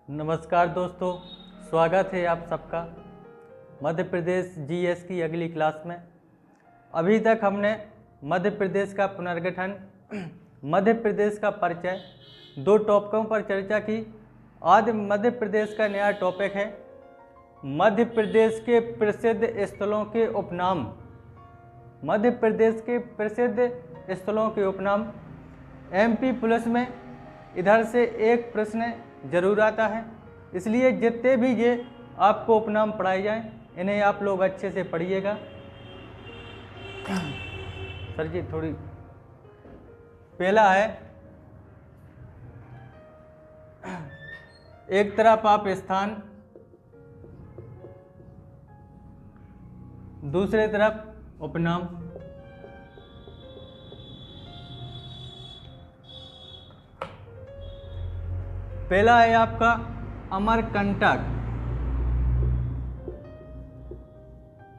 नमस्कार दोस्तों, स्वागत है आप सबका मध्य प्रदेश जीएस की अगली क्लास में। अभी तक हमने मध्य प्रदेश का पुनर्गठन, मध्य प्रदेश का परिचय, दो टॉपिकों पर चर्चा की। आज मध्य प्रदेश का नया टॉपिक है मध्य प्रदेश के प्रसिद्ध स्थलों के उपनाम। मध्य प्रदेश के प्रसिद्ध स्थलों के उपनाम। एमपी पुलिस में इधर से एक प्रश्न जरूर आता है, इसलिए जितने भी ये आपको उपनाम पढ़ाए जाएं इन्हें आप लोग अच्छे से पढ़िएगा। सर जी थोड़ी, पहला है एक तरफ आप स्थान, दूसरे तरफ उपनाम। पहला है आपका अमरकंटक।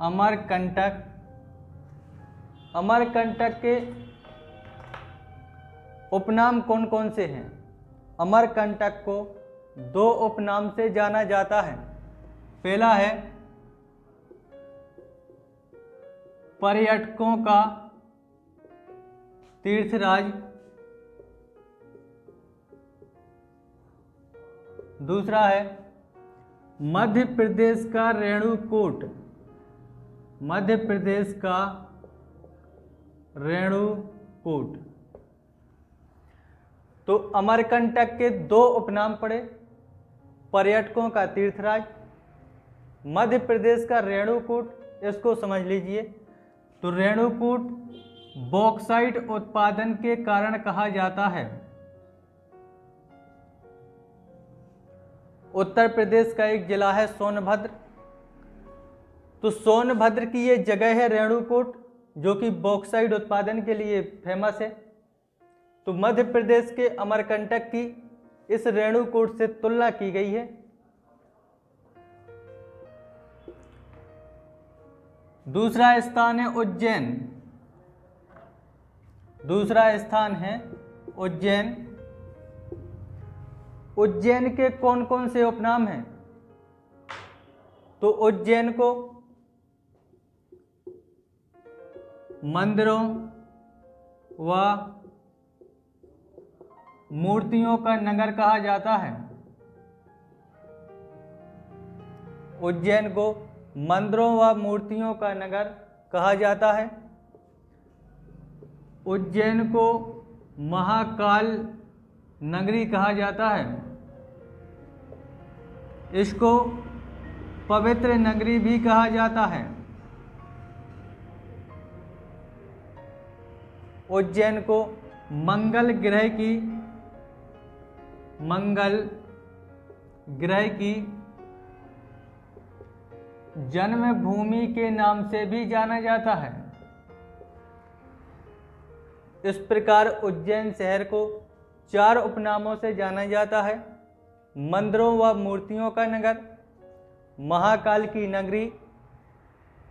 अमरकंटक, अमरकंटक के उपनाम कौन कौन से हैं? अमरकंटक को दो उपनाम से जाना जाता है। पहला है पर्यटकों का तीर्थराज, दूसरा है मध्य प्रदेश का रेणुकूट। मध्य प्रदेश का रेणुकूट। तो अमरकंटक के दो उपनाम पड़े, पर्यटकों का तीर्थराज, मध्य प्रदेश का रेणुकूट। इसको समझ लीजिए। तो रेणुकूट बॉक्साइट उत्पादन के कारण कहा जाता है। उत्तर प्रदेश का एक जिला है सोनभद्र। तो सोनभद्र की ये जगह है रेणुकूट, जो कि बॉक्साइट उत्पादन के लिए फेमस है। तो मध्य प्रदेश के अमरकंटक की इस रेणुकूट से तुलना की गई है। दूसरा स्थान है उज्जैन। दूसरा स्थान है उज्जैन। उज्जैन के कौन कौन से उपनाम हैं? तो उज्जैन को मंदिरों व मूर्तियों का नगर कहा जाता है। उज्जैन को मंदिरों व मूर्तियों का नगर कहा जाता है। उज्जैन को महाकाल नगरी कहा जाता है। इसको पवित्र नगरी भी कहा जाता है। उज्जैन को मंगल ग्रह की जन्मभूमि के नाम से भी जाना जाता है। इस प्रकार उज्जैन शहर को चार उपनामों से जाना जाता है: मंदिरों व मूर्तियों का नगर, महाकाल की नगरी,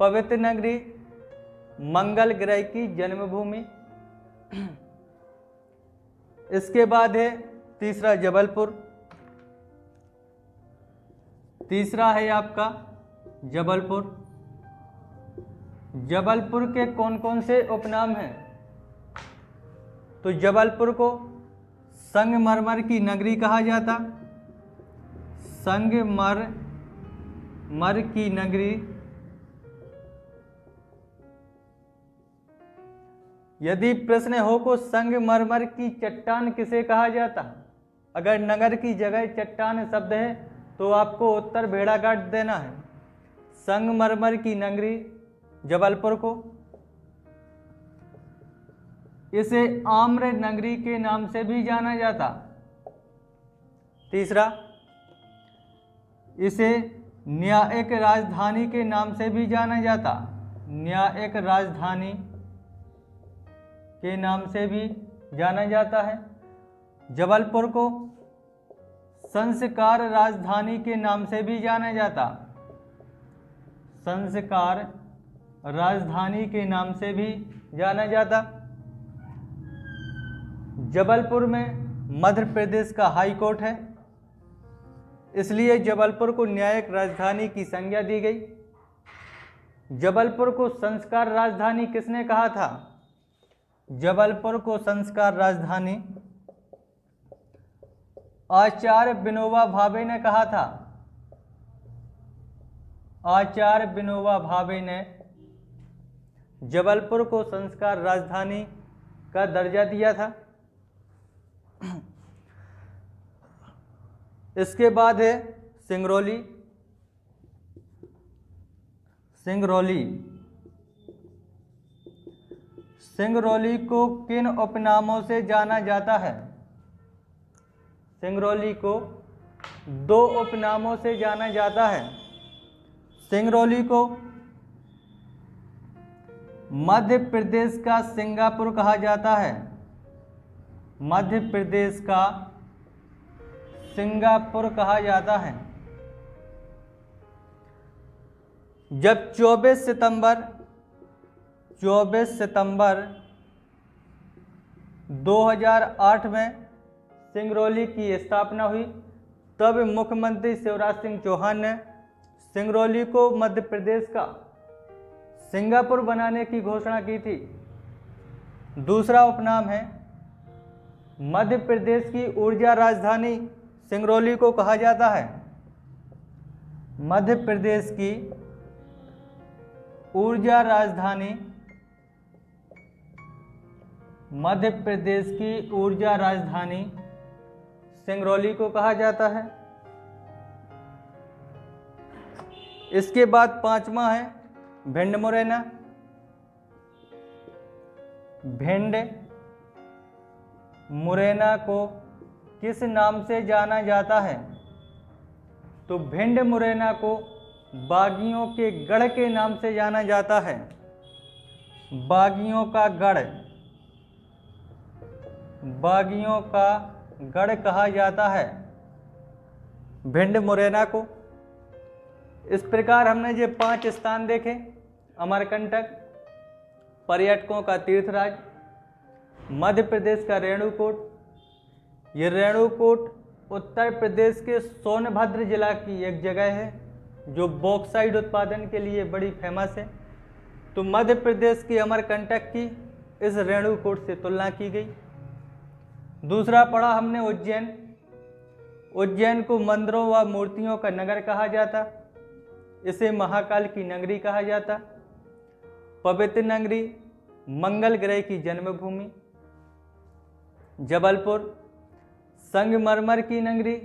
पवित्र नगरी, मंगल ग्रह की जन्मभूमि। इसके बाद है तीसरा जबलपुर। तीसरा है आपका जबलपुर। जबलपुर के कौन कौन से उपनाम हैं? तो जबलपुर को संगमरमर की नगरी कहा जाता। संगमरमर की नगरी। यदि प्रश्न हो को संगमरमर की चट्टान किसे कहा जाता, अगर नगर की जगह चट्टान शब्द है तो आपको उत्तर भेड़ाघाट देना है। संगमरमर की नगरी जबलपुर को। इसे आम्र नगरी के नाम से भी जाना जाता। तीसरा, इसे न्यायिक राजधानी के नाम से भी जाना जाता। न्यायिक राजधानी के नाम से भी जाना जाता है। जबलपुर को संस्कार राजधानी के नाम से भी जाना जाता। संस्कार राजधानी के नाम से भी जाना जाता। जबलपुर में मध्य प्रदेश का हाई कोर्ट है। इसलिए जबलपुर को न्यायिक राजधानी की संज्ञा दी गई। जबलपुर को संस्कार राजधानी किसने कहा था? जबलपुर को संस्कार राजधानी आचार्य विनोबा भावे ने कहा था। आचार्य विनोबा भावे ने जबलपुर को संस्कार राजधानी का दर्जा दिया था। इसके बाद है सिंगरौली। सिंगरौली सिंगरौली को किन उपनामों से जाना जाता है? सिंगरौली को दो उपनामों से जाना जाता है। सिंगरौली को मध्य प्रदेश का सिंगापुर कहा जाता है। मध्य प्रदेश का सिंगापुर कहा जाता है। जब 24 सितंबर 2008 में सिंगरौली की स्थापना हुई, तब मुख्यमंत्री शिवराज सिंह चौहान ने सिंगरौली को मध्य प्रदेश का सिंगापुर बनाने की घोषणा की थी। दूसरा उपनाम है मध्य प्रदेश की ऊर्जा राजधानी सिंगरौली को कहा जाता है। मध्य प्रदेश की ऊर्जा राजधानी मध्य प्रदेश की ऊर्जा राजधानी सिंगरौली को कहा जाता है। इसके बाद पांचवा है भिंड मुरैना। भिंड मुरैना को किस नाम से जाना जाता है? तो भिंड मुरैना को बागियों के गढ़ के नाम से जाना जाता है। बागियों का गढ़, बागियों का गढ़ कहा जाता है भिंड मुरैना को। इस प्रकार हमने ये 5 स्थान देखे। अमरकंटक पर्यटकों का तीर्थराज, मध्य प्रदेश का रेणुकूट, ये रेणुकूट उत्तर प्रदेश के सोनभद्र जिला की एक जगह है जो बॉक्साइट उत्पादन के लिए बड़ी फेमस है। तो मध्य प्रदेश की अमरकंटक की इस रेणुकूट से तुलना की गई। दूसरा पढ़ा हमने उज्जैन। उज्जैन को मंदिरों व मूर्तियों का नगर कहा जाता, इसे महाकाल की नगरी कहा जाता। पवित्र नगरी, मंगल ग्रह की जन्मभूमि। जबलपुर संगमरमर की नगरी,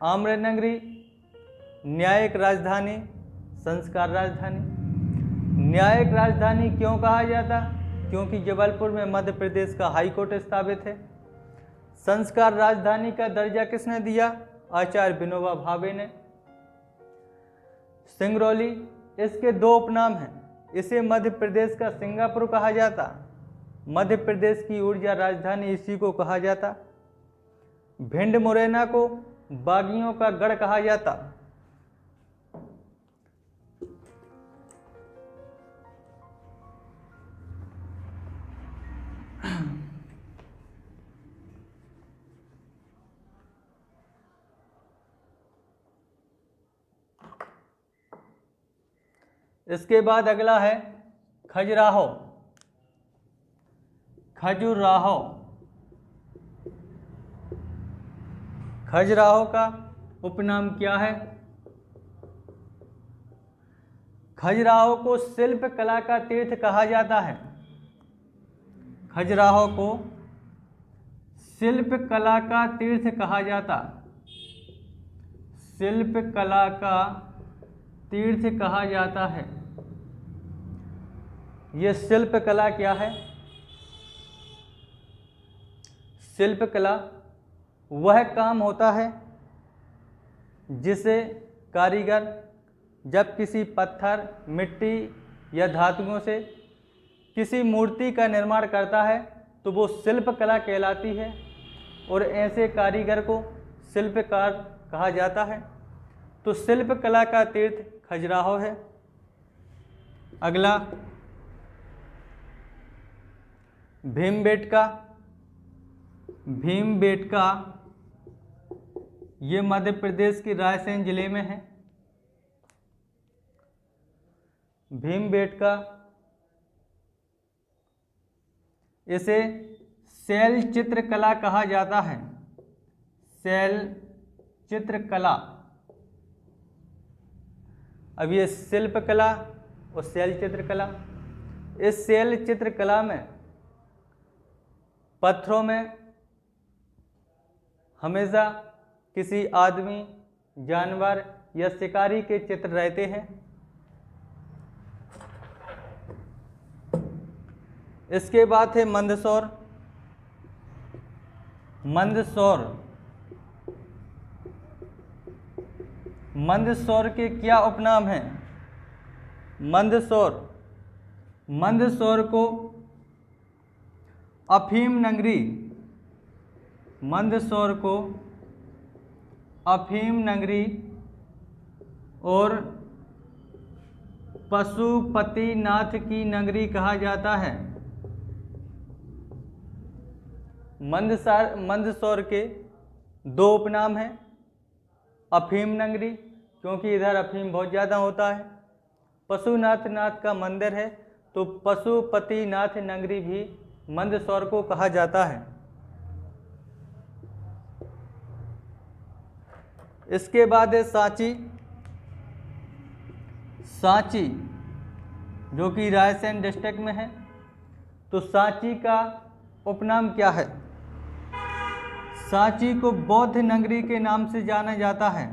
आम्र नगरी, न्यायिक राजधानी, संस्कार राजधानी। न्यायिक राजधानी क्यों कहा जाता? क्योंकि जबलपुर में मध्य प्रदेश का हाई कोर्ट स्थापित है। संस्कार राजधानी का दर्जा किसने दिया? आचार्य विनोबा भावे ने। सिंगरौली, इसके 2 उपनाम हैं। इसे मध्य प्रदेश का सिंगापुर कहा जाता, मध्य प्रदेश की ऊर्जा राजधानी इसी को कहा जाता। भिंड मुरैना को बागियों का गढ़ कहा जाता। इसके बाद अगला है खजुराहो। खजुराहो, खजुराहो का उपनाम क्या है? खजुराहो को शिल्प कला का तीर्थ कहा जाता है। खजुराहो को शिल्प कला का तीर्थ कहा जाता, शिल्प कला का तीर्थ कहा जाता है। ये शिल्प कला क्या है? शिल्प कला वह काम होता है जिसे कारीगर जब किसी पत्थर, मिट्टी या धातुओं से किसी मूर्ति का निर्माण करता है तो वो शिल्प कला कहलाती है और ऐसे कारीगर को शिल्पकार कहा जाता है। तो शिल्प कला का तीर्थ खजुराहो है। अगला भीमबेटका। भीमबेटका ये मध्य प्रदेश के रायसेन जिले में है। भीमबेटका, इसे शैल चित्रकला कहा जाता है। शैल चित्रकला। अब ये शिल्पकला और शैल चित्रकला। इस शैल चित्रकला में पत्थरों में हमेशा किसी आदमी, जानवर या शिकारी के चित्र रहते हैं। इसके बाद है मंदसौर। मंदसौर, मंदसौर के क्या उपनाम हैं? मंदसौर, मंदसौर को अफीम नगरी, मंदसौर को अफीम नगरी और पशुपतिनाथ की नगरी कहा जाता है। मंदसौर के दो उपनाम हैं। अफीम नगरी, क्योंकि इधर अफीम बहुत ज़्यादा होता है। पशुनाथ का मंदिर है, तो पशुपतिनाथ नगरी भी मंदसौर को कहा जाता है। इसके बाद है सांची। सांची जो कि रायसेन डिस्ट्रिक्ट में है। तो सांची का उपनाम क्या है? सांची को बौद्ध नगरी के नाम से जाना जाता है।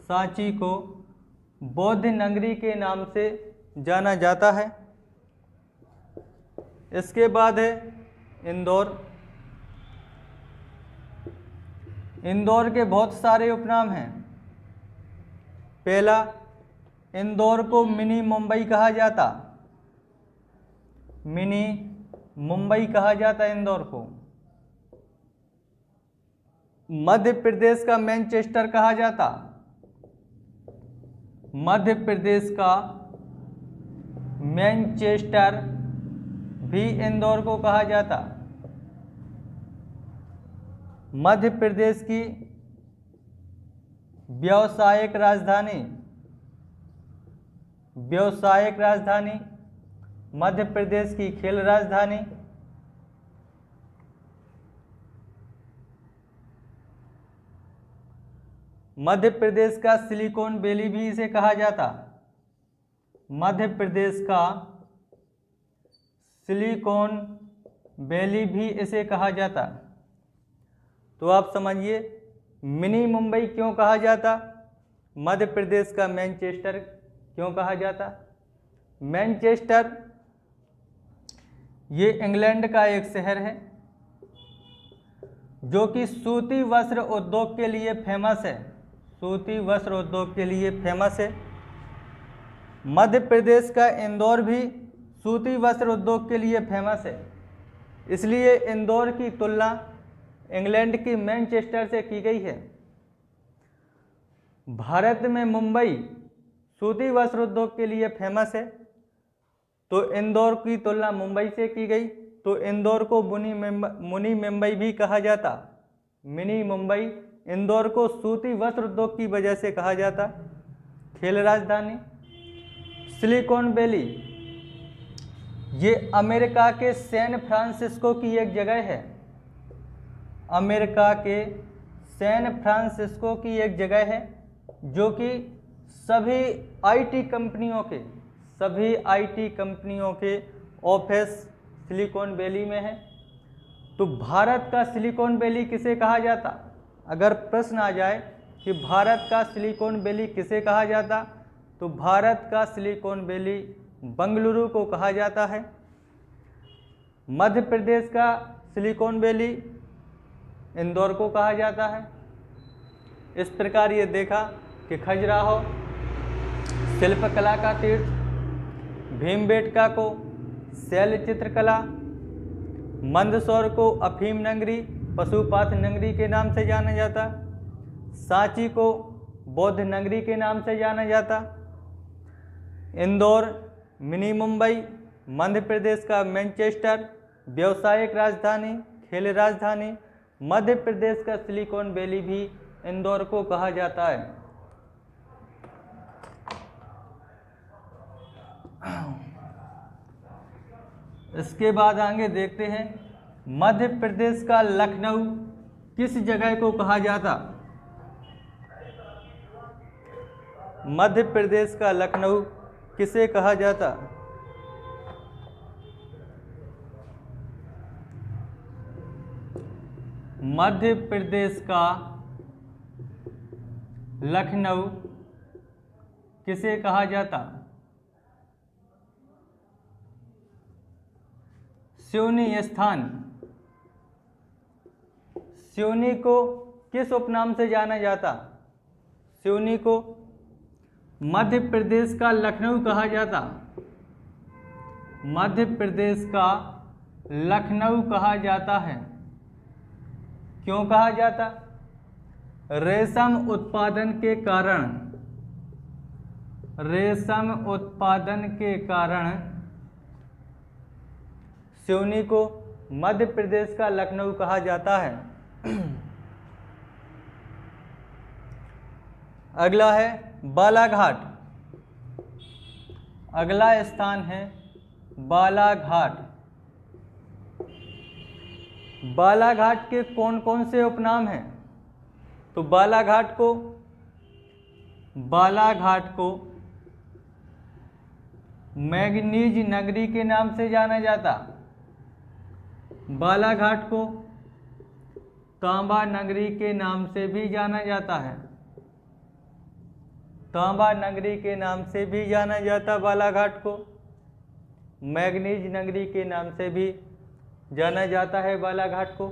सांची को बौद्ध नगरी के नाम से जाना जाता है। इसके बाद है इंदौर। इंदौर के बहुत सारे उपनाम हैं। पहला, इंदौर को मिनी मुंबई कहा जाता। मिनी मुंबई कहा जाता है इंदौर को। मध्य प्रदेश का मैनचेस्टर कहा जाता। मध्य प्रदेश का मैनचेस्टर भी इंदौर को कहा जाता। मध्य प्रदेश की व्यावसायिक राजधानी, व्यावसायिक राजधानी, मध्य प्रदेश की खेल राजधानी। मध्य प्रदेश का सिलिकॉन वैली भी इसे कहा जाता। मध्य प्रदेश का सिलिकॉन वैली भी इसे कहा जाता। तो आप समझिए मिनी मुंबई क्यों कहा जाता, मध्य प्रदेश का मैनचेस्टर क्यों कहा जाता। मैनचेस्टर ये इंग्लैंड का एक शहर है जो कि सूती वस्त्र उद्योग के लिए फेमस है। सूती वस्त्र उद्योग के लिए फेमस है। मध्य प्रदेश का इंदौर भी सूती वस्त्र उद्योग के लिए फेमस है। इसलिए इंदौर की तुलना इंग्लैंड की मैनचेस्टर से की गई है। भारत में मुंबई सूती वस्त्र उद्योग के लिए फेमस है, तो इंदौर की तुलना मुंबई से की गई, तो इंदौर को मुनी मुंबई भी कहा जाता। मिनी मुंबई। इंदौर को सूती वस्त्र उद्योग की वजह से कहा जाता। खेल राजधानी सिलिकॉन वैली, ये अमेरिका के सैन फ्रांसिस्को की एक जगह है। अमेरिका के सैन फ्रांसिस्को की एक जगह है जो कि सभी आईटी कंपनियों के ऑफिस सिलिकॉन वैली में है। तो भारत का सिलिकॉन वैली किसे कहा जाता? अगर प्रश्न आ जाए कि भारत का सिलिकॉन वैली किसे कहा जाता, तो भारत का सिलिकॉन वैली बंगलुरु को कहा जाता है। मध्य प्रदेश का सिलिकॉन वैली इंदौर को कहा जाता है। इस प्रकार ये देखा कि खजुराहो शिल्पकला का तीर्थ, भीमबेटका को शैल चित्रकला, मंदसौर को अफीम नगरी, पशुपात नगरी के नाम से जाना जाता, सांची को बौद्ध नगरी के नाम से जाना जाता, इंदौर मिनी मुंबई, मध्य प्रदेश का मैनचेस्टर, व्यावसायिक राजधानी, खेल राजधानी, मध्य प्रदेश का सिलिकॉन वैली भी इंदौर को कहा जाता है। इसके बाद आगे देखते हैं, मध्य प्रदेश का लखनऊ किस जगह को कहा जाता? मध्य प्रदेश का लखनऊ किसे कहा जाता? मध्य प्रदेश का लखनऊ किसे कहा जाता? सिवनी स्थान। सिवनी को किस उपनाम से जाना जाता? सिवनी को मध्य प्रदेश का लखनऊ कहा जाता। मध्य प्रदेश का लखनऊ कहा जाता है। क्यों कहा जाता? रेशम उत्पादन के कारण, रेशम उत्पादन के कारण सिवनी को मध्य प्रदेश का लखनऊ कहा जाता है। अगला है बालाघाट। अगला स्थान है बालाघाट। बालाघाट के कौन कौन से उपनाम हैं? तो बालाघाट को मैंगनीज नगरी के नाम से जाना जाता। बालाघाट को तांबा नगरी के नाम से भी जाना जाता है। तांबा नगरी के नाम से भी जाना जाता बालाघाट को। मैंगनीज नगरी के नाम से भी जाना जाता है बालाघाट को।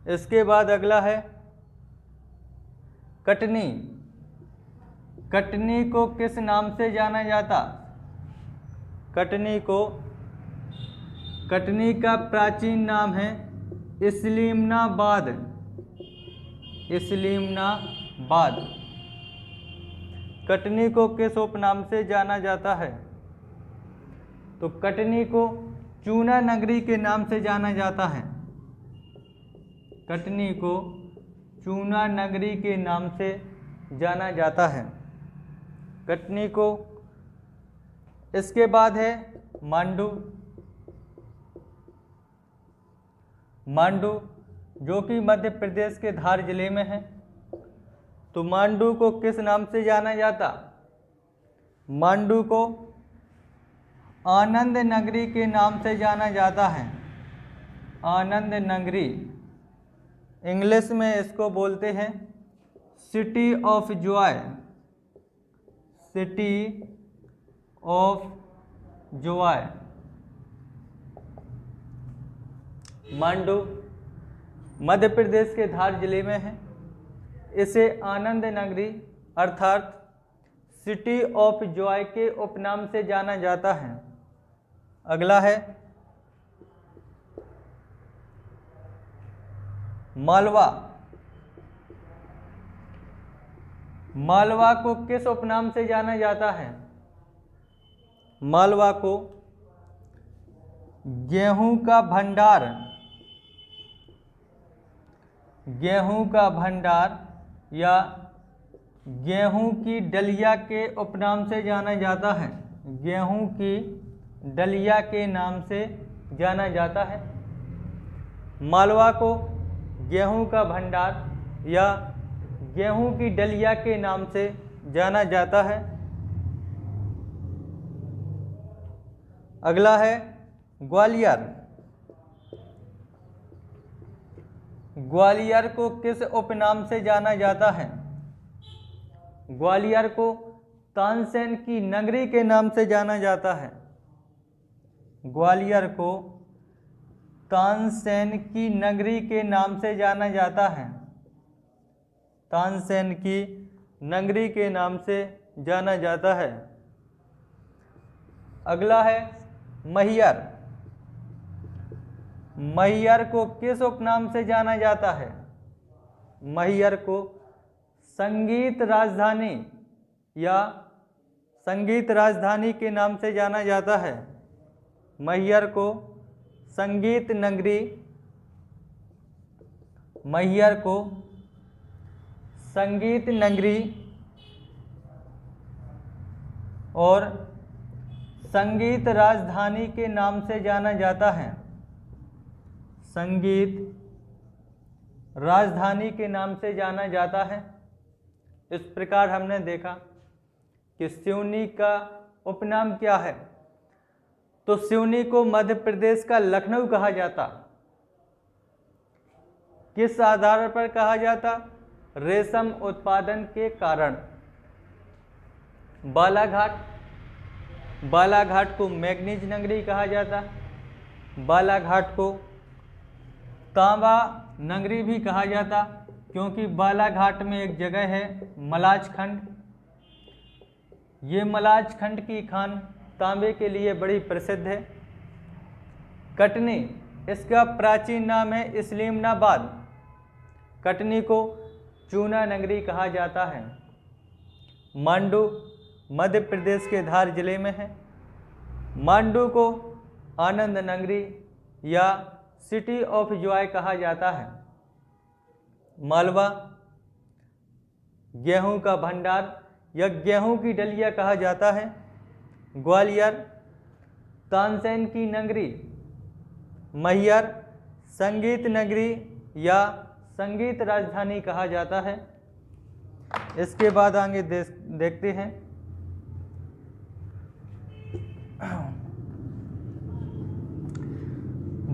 इसके बाद अगला है कटनी। कटनी को किस नाम से जाना जाता? कटनी का प्राचीन नाम है इस्लीमनाबाद। इस्लीमनाबाद। कटनी को किस उपनाम से जाना जाता है? तो कटनी को चूना नगरी के नाम से जाना जाता है। कटनी को चूना नगरी के नाम से जाना जाता है कटनी को। इसके बाद है मांडू। मांडू जो कि मध्य प्रदेश के धार जिले में है। तो मांडू को किस नाम से जाना जाता? मांडू को आनंद नगरी के नाम से जाना जाता है। आनंद नगरी। इंग्लिश में इसको बोलते हैं city of joy. City of joy. Mandu Madhya Pradesh के धार जिले में है। इसे आनंद नगरी अर्थात सिटी ऑफ जॉय के उपनाम से जाना जाता है। अगला है मालवा। मालवा को किस उपनाम से जाना जाता है? मालवा को गेहूं का भंडार। गेहूं का भंडार या गेहूं की डलिया के उपनाम से जाना जाता है। गेहूं की डलिया के नाम से जाना जाता है। मालवा को गेहूं का भंडार या गेहूं की डलिया के नाम से जाना जाता है। अगला है ग्वालियर। ग्वालियर को किस उपनाम से जाना जाता है? ग्वालियर को तानसेन की नगरी के नाम से जाना जाता है। ग्वालियर को तानसेन की नगरी के नाम से जाना जाता है। तानसेन की नगरी के नाम से जाना जाता है। अगला है मैहर। मैहर को किस उपनाम से जाना जाता है? मैहर को संगीत राजधानी या संगीत राजधानी के नाम से जाना जाता है। मैहर को संगीत नगरी मैहर को संगीत नगरी और संगीत राजधानी के नाम से जाना जाता है। संगीत राजधानी के नाम से जाना जाता है। इस प्रकार हमने देखा कि सिवनी का उपनाम क्या है। तो सिवनी को मध्य प्रदेश का लखनऊ कहा जाता। किस आधार पर कहा जाता? रेशम उत्पादन के कारण। बालाघाट को मैग्नीज नगरी कहा जाता। बालाघाट को तांबा नगरी भी कहा जाता, क्योंकि बालाघाट में एक जगह है मलाज खंड। ये मलाज खंड की खान तांबे के लिए बड़ी प्रसिद्ध है। कटनी, इसका प्राचीन नाम है इस्लीमनाबाद। कटनी को चूना नगरी कहा जाता है। मांडू मध्य प्रदेश के धार जिले में है। मांडू को आनंद नगरी या सिटी ऑफ जॉय कहा जाता है। मालवा गेहूं का भंडार या गेहूं की डलिया कहा जाता है। ग्वालियर तानसेन की नगरी। मैहर संगीत नगरी या संगीत राजधानी कहा जाता है। इसके बाद आगे देखते हैं।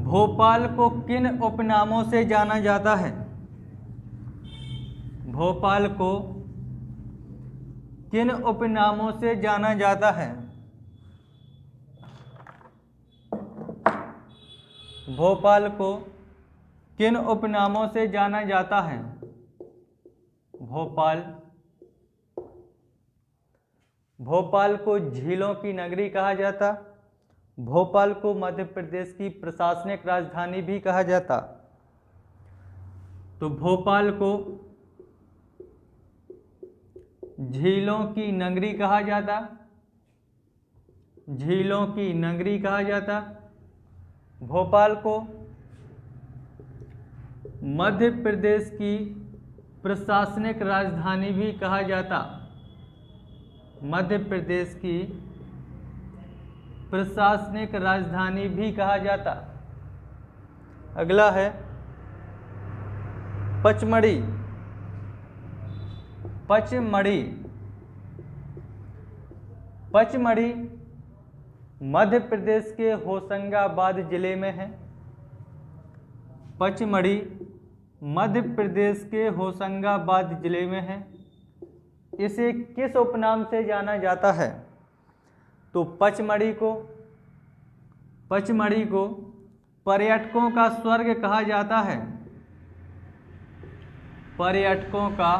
भोपाल को किन उपनामों से जाना जाता है? भोपाल को किन उपनामों से जाना जाता है? भोपाल को किन उपनामों से जाना जाता है? भोपाल को झीलों की नगरी कहा जाता। भोपाल को मध्य प्रदेश की प्रशासनिक राजधानी भी कहा जाता। तो भोपाल को झीलों की नगरी कहा जाता। झीलों की नगरी कहा जाता। भोपाल को मध्य प्रदेश की प्रशासनिक राजधानी भी कहा जाता। मध्य प्रदेश की प्रशासनिक राजधानी भी कहा जाता। अगला है पचमढ़ी। पचमढ़ी मध्य प्रदेश के होशंगाबाद जिले में है। पचमढ़ी मध्य प्रदेश के होशंगाबाद जिले में है। इसे किस उपनाम से जाना जाता है? तो पचमढ़ी को पर्यटकों का स्वर्ग कहा जाता है। पर्यटकों का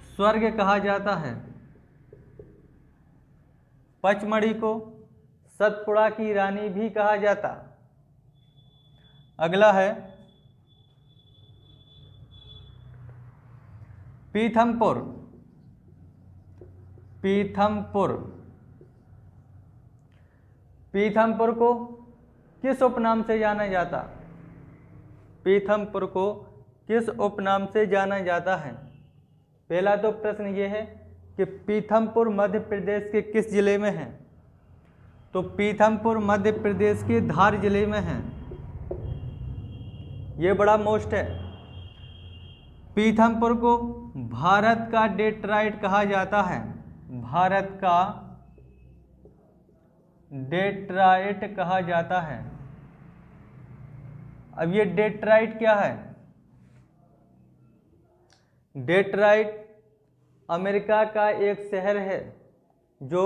स्वर्ग कहा जाता है। पचमढ़ी को सतपुड़ा की रानी भी कहा जाता। अगला है पीथमपुर। पीथमपुर को किस उपनाम से जाना जाता? पीथमपुर को किस उपनाम से जाना जाता है? पहला तो प्रश्न ये है कि पीथमपुर मध्य प्रदेश के किस जिले में है? तो पीथमपुर मध्य प्रदेश के धार जिले में है। ये बड़ा मोस्ट है। पीथमपुर को भारत का डेट्राइट कहा जाता है। भारत का डेट्राइट कहा जाता है। अब ये डेट्राइट क्या है? डेट्राइट अमेरिका का एक शहर है जो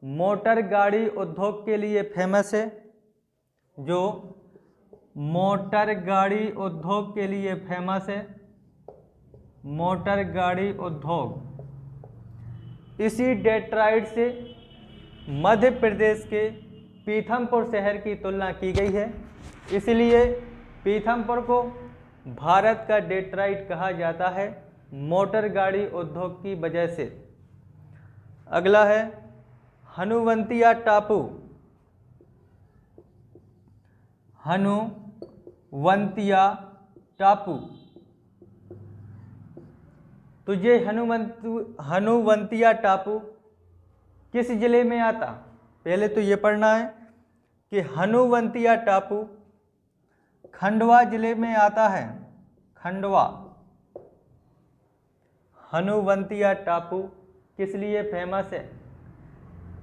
मोटर गाड़ी उद्योग के लिए फेमस है। जो मोटर गाड़ी उद्योग के लिए फेमस है। मोटर गाड़ी उद्योग। इसी डेट्राइट से मध्य प्रदेश के पीथमपुर शहर की तुलना की गई है, इसलिए पीथमपुर को भारत का डेट्राइट कहा जाता है मोटर गाड़ी उद्योग की वजह से। अगला है हनुवंतिया टापू। हनुवंतिया टापू। तो ये हनुवंतिया टापू किस जिले में आता? पहले तो ये पढ़ना है कि हनुवंतिया टापू खंडवा जिले में आता है। खंडवा। हनुवंतिया टापू किस लिए फेमस है?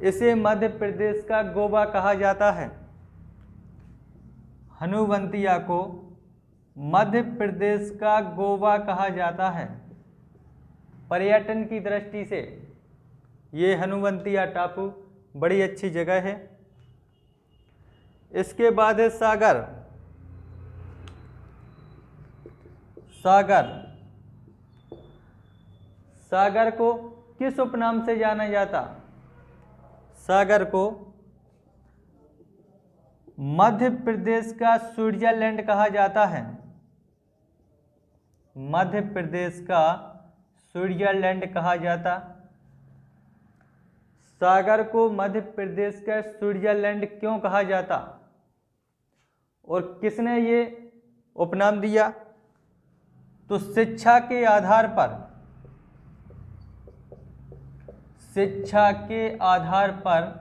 इसे मध्य प्रदेश का गोवा कहा जाता है। हनुवंतिया को मध्य प्रदेश का गोवा कहा जाता है। पर्यटन की दृष्टि से ये हनुवंतिया टापू बड़ी अच्छी जगह है। इसके बाद है सागर। सागर। सागर को किस उपनाम से जाना जाता? सागर को मध्य प्रदेश का स्विट्जरलैंड कहा जाता है। मध्य प्रदेश का स्विट्जरलैंड कहा जाता। सागर को मध्य प्रदेश का स्विट्जरलैंड क्यों कहा जाता और किसने ये उपनाम दिया? तो शिक्षा के आधार पर, शिक्षा के आधार पर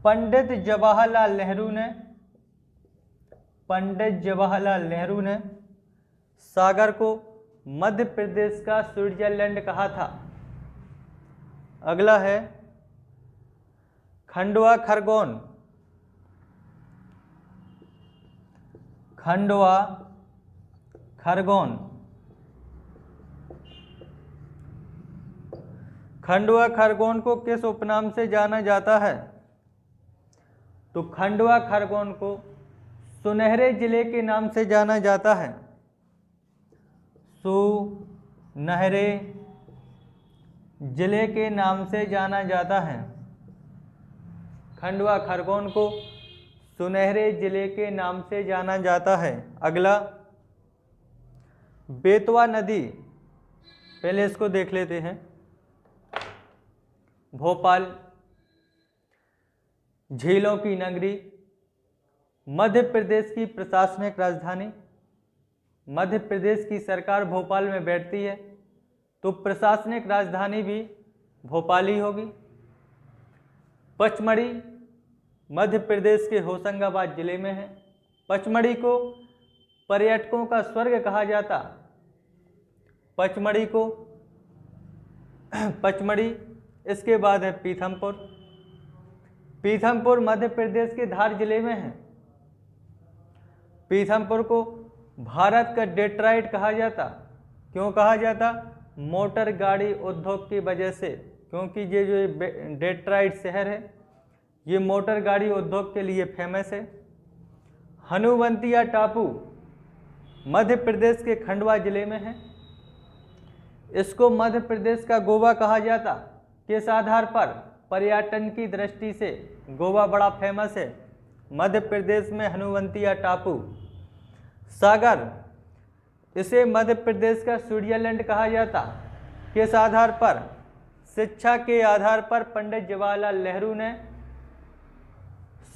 पंडित जवाहरलाल नेहरू ने, पंडित जवाहरलाल नेहरू ने सागर को मध्य प्रदेश का स्विट्जरलैंड कहा था। अगला है खंडवा खरगोन। खंडवा खरगोन। खंडवा खरगोन को किस उपनाम से जाना जाता है? तो खंडवा खरगोन को सुनहरे जिले के नाम से जाना जाता है। सुनहरे जिले के नाम से जाना जाता है। खंडवा खरगोन को सुनहरे जिले के नाम से जाना जाता है। अगला बेतवा नदी। पहले इसको देख लेते हैं। भोपाल झीलों की नगरी, मध्य प्रदेश की प्रशासनिक राजधानी। मध्य प्रदेश की सरकार भोपाल में बैठती है तो प्रशासनिक राजधानी भी भोपाल ही होगी। पचमढ़ी मध्य प्रदेश के होशंगाबाद जिले में है। पचमढ़ी को पर्यटकों का स्वर्ग कहा जाता। पचमढ़ी को पचमढ़ी। इसके बाद है पीथमपुर। पीथमपुर मध्य प्रदेश के धार जिले में है। पीथमपुर को भारत का डेट्राइट कहा जाता। क्यों कहा जाता? मोटर गाड़ी उद्योग की वजह से, क्योंकि ये जो डेट्राइट शहर है ये मोटर गाड़ी उद्योग के लिए फेमस है। हनुवंतिया टापू मध्य प्रदेश के खंडवा जिले में है। इसको मध्य प्रदेश का गोवा कहा जाता। किस आधार पर? पर्यटन की दृष्टि से गोवा बड़ा फेमस है। मध्य प्रदेश में हनुवंतिया टापू। सागर, इसे मध्य प्रदेश का स्विट्जरलैंड कहा जाता। किस आधार पर? शिक्षा के आधार पर पंडित जवाहरलाल नेहरू ने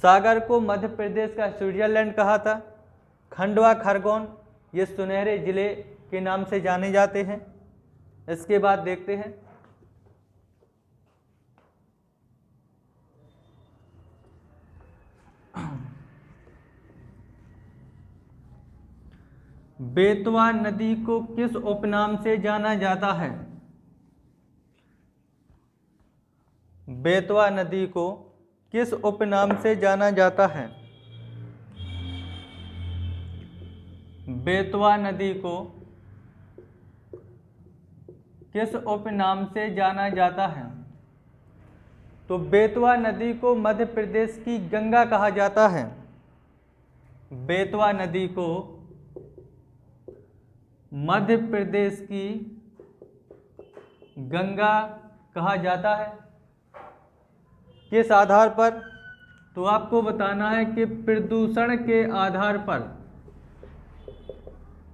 सागर को मध्य प्रदेश का स्विट्जरलैंड कहा था। खंडवा खरगोन ये सुनहरे जिले के नाम से जाने जाते हैं। इसके बाद देखते हैं बेतवा नदी को किस उपनाम से जाना जाता है? बेतवा नदी को किस उपनाम से जाना जाता है? बेतवा नदी को किस उपनाम से जाना जाता है? तो बेतवा नदी को मध्य प्रदेश की गंगा कहा जाता है। बेतवा नदी को मध्य प्रदेश की गंगा कहा जाता है। किस आधार पर? तो आपको बताना है कि प्रदूषण के आधार पर,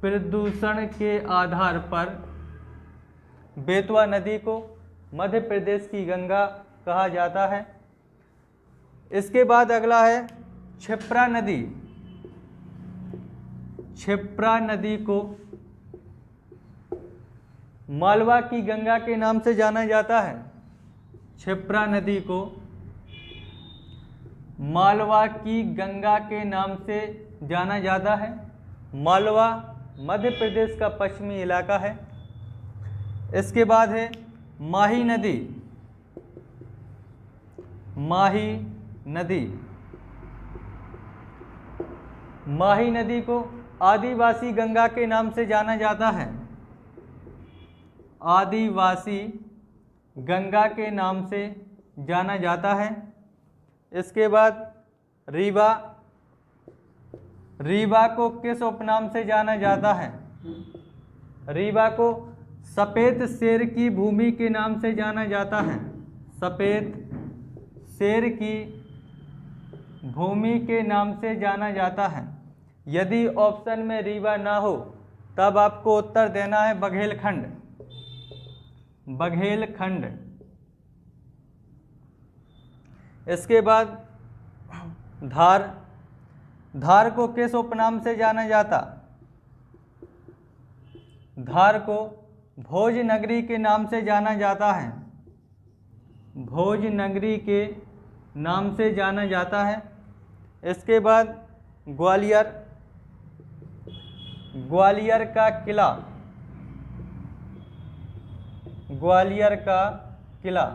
प्रदूषण के आधार पर बेतवा नदी को मध्य प्रदेश की गंगा कहा जाता है। इसके बाद अगला है क्षिप्रा नदी, क्षिप्रा नदी को मालवा की गंगा के नाम से जाना जाता है। क्षिप्रा नदी को मालवा की गंगा के नाम से जाना जाता है। मालवा मध्य प्रदेश का पश्चिमी इलाका है। इसके बाद है माही नदी, माही नदी, माही नदी को आदिवासी गंगा के नाम से जाना जाता है। आदिवासी गंगा के नाम से जाना जाता है। इसके बाद रीवा, रीवा को किस उपनाम से जाना जाता है? रीवा को सफ़ेद शेर की भूमि के नाम से जाना जाता है। सफ़ेद शेर की भूमि के नाम से जाना जाता है। यदि ऑप्शन में रीवा ना हो तब आपको उत्तर देना है बघेलखंड, बघेलखंड। इसके बाद धार, धार को किस उपनाम से जाना जाता? धार को भोज नगरी के नाम से जाना जाता है। भोज नगरी के नाम से जाना जाता है। इसके बाद ग्वालियर, ग्वालियर का किला, ग्वालियर का किला,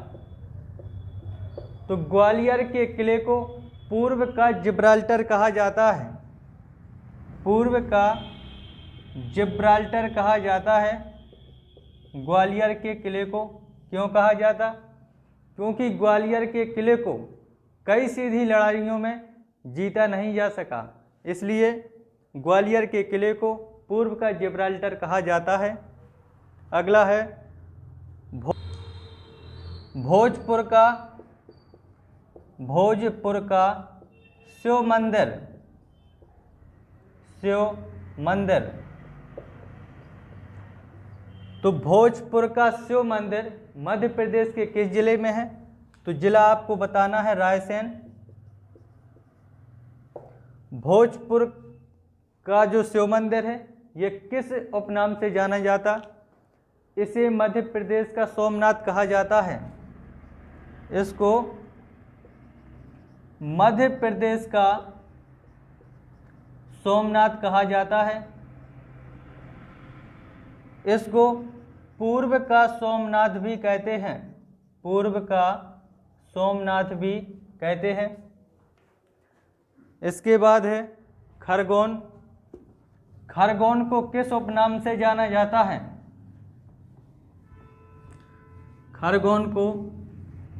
तो ग्वालियर के किले को पूर्व का जिब्राल्टर कहा जाता है। पूर्व का जिब्राल्टर कहा जाता है। ग्वालियर के किले को क्यों कहा जाता? क्योंकि ग्वालियर के किले को कई सीधी लड़ाइयों में जीता नहीं जा सका, इसलिए ग्वालियर के किले को पूर्व का जिब्राल्टर कहा जाता है। अगला है भोजपुर का, भोजपुर का शिव मंदिर, शिव मंदिर, तो भोजपुर का शिव मंदिर मध्य प्रदेश के किस जिले में है? तो जिला आपको बताना है रायसेन। भोजपुर का जो शिव मंदिर है ये किस उपनाम से जाना जाता? इसे मध्य प्रदेश का सोमनाथ कहा जाता है। इसको मध्य प्रदेश का सोमनाथ कहा जाता है। इसको पूर्व का सोमनाथ भी कहते हैं, पूर्व का सोमनाथ भी कहते हैं। इसके बाद है खरगोन, खरगोन को किस उपनाम से जाना जाता है? खरगोन को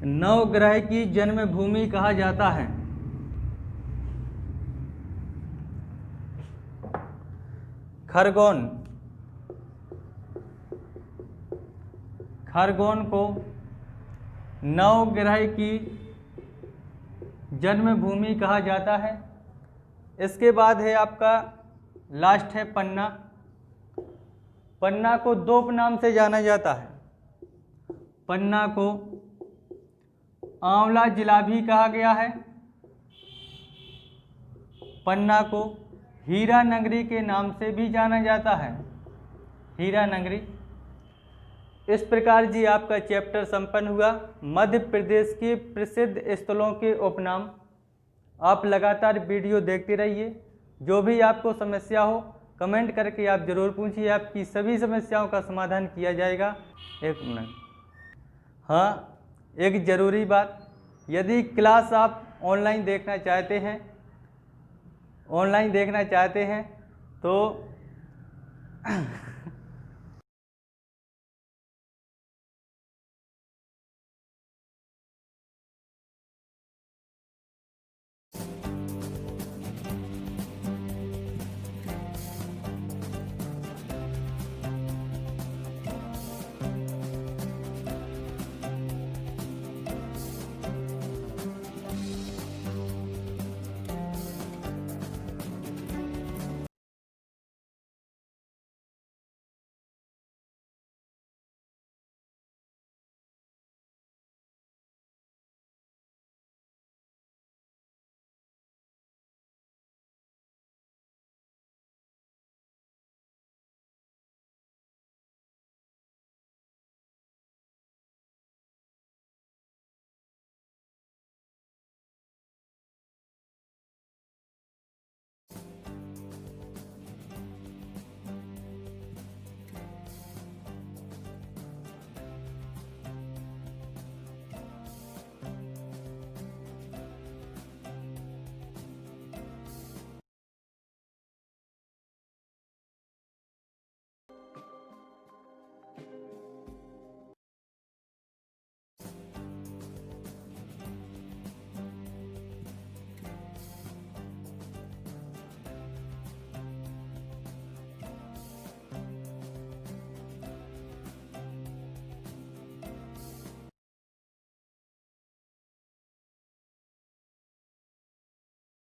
नवग्रह की जन्मभूमि कहा जाता है। खरगोन, खरगोन को नवग्रह की जन्मभूमि कहा जाता है। इसके बाद है आपका लास्ट है पन्ना। पन्ना को दो उपनाम से जाना जाता है। पन्ना को आंवला जिला भी कहा गया है। पन्ना को हीरा नगरी के नाम से भी जाना जाता है, हीरा नगरी। इस प्रकार जी आपका चैप्टर संपन्न हुआ। मध्य प्रदेश के प्रसिद्ध स्थलों के उपनाम। आप लगातार वीडियो देखते रहिए। जो भी आपको समस्या हो कमेंट करके आप ज़रूर पूछिए, आपकी सभी समस्याओं का समाधान किया जाएगा। एक मिनट, हाँ एक ज़रूरी बात, यदि क्लास आप ऑनलाइन देखना चाहते हैं, ऑनलाइन देखना चाहते हैं तो